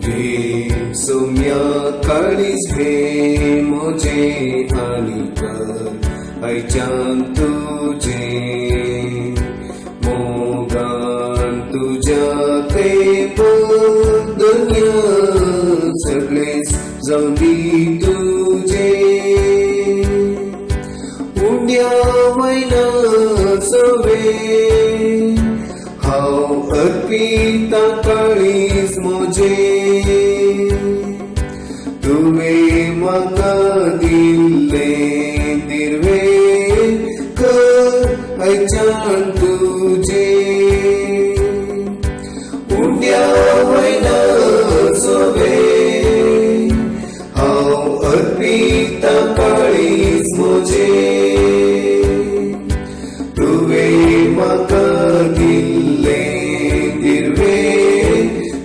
घे सोम्या काळीज घे मोजे आणि कर आयच्यान तुझे मोगान तुझ्या ते दुनिया सगळेच जाऊन दी तुझे उंड्या महिना सवे हांव अर्पिता काळीज मोजे तुवें म्हाका दिल्ले दिर्वे कर आयच्यान तुझे उंड्या महिना सवे हांव अर्पिता काळीज मोजे तुवें म्हाका दिल्ले दिर्वे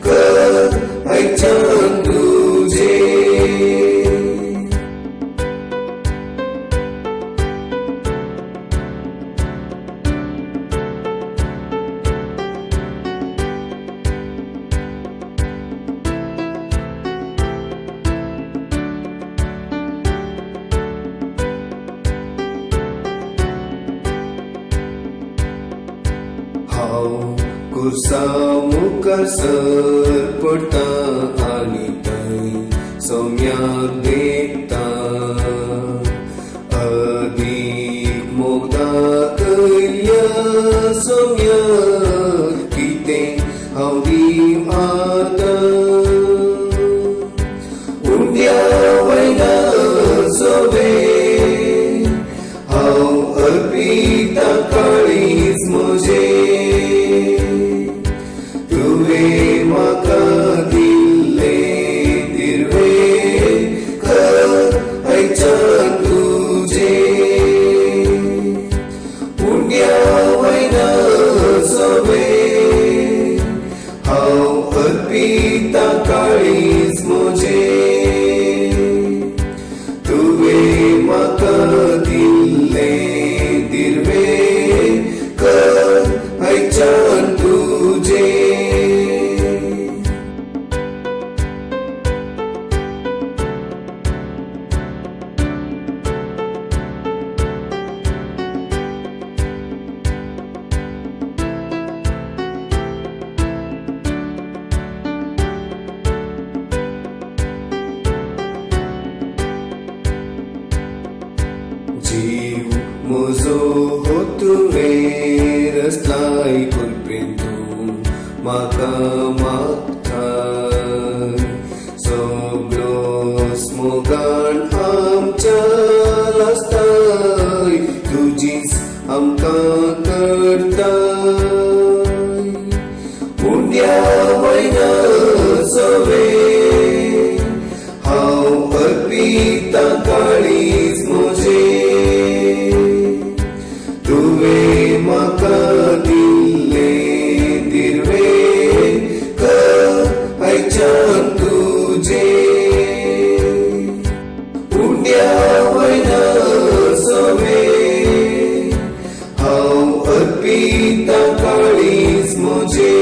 कर आयच्यान तुझे हांव कुर्सा मुखार सर पडटा आनी थंय सोम्याक देता अदीक मोगदा कयल्या सोम्याक कितें हांव दिव आतां उंड्या वयना सोवे हांव अर्पिता काळीज मोजे तुवें म्हाका दिल्ले दिर्वे कर आयच्यान तुझे उंड्या वयना सोवे हांव अर्पिता काळीज मोजे तुवें म्हाका दिल्ले दिर्वे कर आयच्यान तुझे जीव म्हजो हो तुवें रस्ताय कुलपेन तूं म्हाका मागताय सगळो मोगान आमच्या लासताय तुजीच आमकां करताय उंड्या वयना सवे हांव अर्पिता काळीज मोजे तुवें म्हाका दिल्ले दिर्वे कर आयच्यान तुझे उंड्या वयना सवे हांव अर्पिता काळीज मोजे